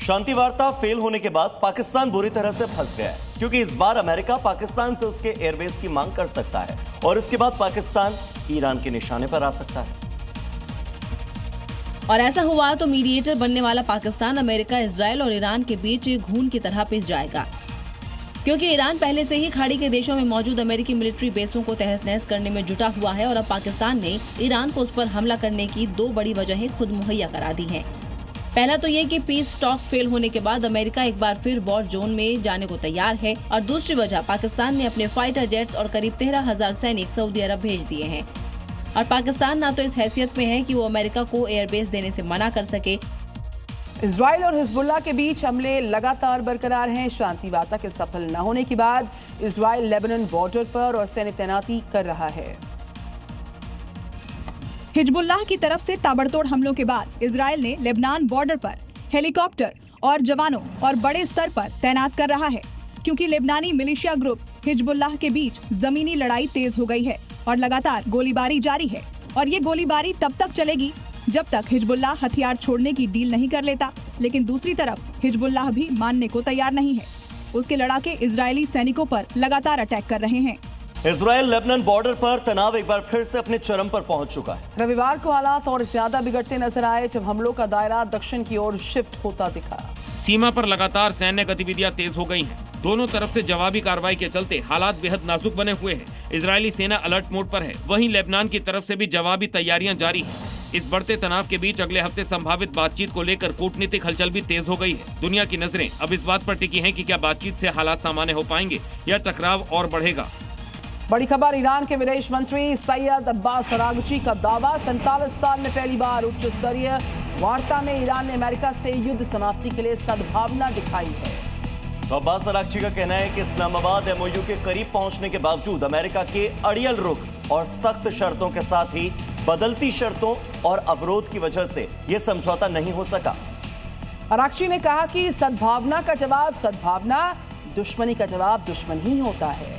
शांति वार्ता फेल होने के बाद पाकिस्तान बुरी तरह से फंस गया है, क्योंकि इस बार अमेरिका पाकिस्तान से उसके एयरबेस की मांग कर सकता है और इसके बाद पाकिस्तान ईरान के निशाने पर आ सकता है। और ऐसा हुआ तो मीडिएटर बनने वाला पाकिस्तान अमेरिका, इजराइल और ईरान के बीच घून की तरह पिस जाएगा, क्योंकि ईरान पहले से ही खाड़ी के देशों में मौजूद अमेरिकी मिलिट्री बेसों को तहस नहस करने में जुटा हुआ है और अब पाकिस्तान ने ईरान को उस पर हमला करने की दो बड़ी वजहें खुद मुहैया करा दी हैं। पहला तो ये कि पीस टॉक फेल होने के बाद अमेरिका एक बार फिर वॉर जोन में जाने को तैयार है, और दूसरी वजह पाकिस्तान ने अपने फाइटर जेट्स और करीब 13,000 सैनिक सऊदी अरब भेज दिए हैं। और पाकिस्तान ना तो इस हैसियत में है कि वो अमेरिका को एयरबेस देने से मना कर सके। इजराइल और हिजबुल्लाह के बीच हमले लगातार बरकरार हैं। शांति वार्ता के सफल न होने के बाद इजराइल लेबनान बॉर्डर पर और सैन्य तैनाती कर रहा है। हिजबुल्लाह की तरफ से ताबड़तोड़ हमलों के बाद इजराइल ने लेबनान बॉर्डर पर हेलीकॉप्टर और जवानों और बड़े स्तर पर तैनात कर रहा है, क्योंकि लेबनानी मिलिशिया ग्रुप हिजबुल्लाह के बीच जमीनी लड़ाई तेज हो गई है और लगातार गोलीबारी जारी है। और ये गोलीबारी तब तक चलेगी जब तक हिजबुल्लाह हथियार छोड़ने की डील नहीं कर लेता। लेकिन दूसरी तरफ हिजबुल्लाह भी मानने को तैयार नहीं है। उसके लड़ाके इजरायली सैनिकों पर लगातार अटैक कर रहे हैं। इजराइल लेबनान बॉर्डर पर तनाव एक बार फिर से अपने चरम पर पहुंच चुका है। रविवार को हालात और ज्यादा बिगड़ते नजर आए जब हमलों का दायरा दक्षिण की ओर शिफ्ट होता दिखा। सीमा पर लगातार सैन्य गतिविधियां तेज हो गई हैं। दोनों तरफ से जवाबी कार्रवाई के चलते हालात बेहद नाजुक बने हुए हैं। इजरायली सेना अलर्ट मोड पर है, वहीं लेबनान की तरफ से भी जवाबी तैयारियां जारी हैं। इस बढ़ते तनाव के बीच अगले हफ्ते संभावित बातचीत को लेकर कूटनीतिक हलचल भी तेज हो गई है। दुनिया की नजरें अब इस बात पर टिकी हैं कि क्या बातचीत से हालात सामान्य हो पाएंगे या टकराव और बढ़ेगा। बड़ी खबर, ईरान के विदेश मंत्री सैयद अब्बास अरागची का दावा, 47 साल में पहली बार उच्च स्तरीय वार्ता में ईरान ने अमेरिका से युद्ध समाप्ति के लिए सद्भावना दिखाई है। तो अब्बास अरागची का कहना है कि इस्लामाबाद एमओयू के करीब पहुंचने के बावजूद अमेरिका के अड़ियल रुख और सख्त शर्तों के साथ ही बदलती शर्तों और अवरोध की वजह से यह समझौता नहीं हो सका। अरागची ने कहा कि सद्भावना का जवाब सद्भावना, दुश्मनी का जवाब दुश्मन ही होता है।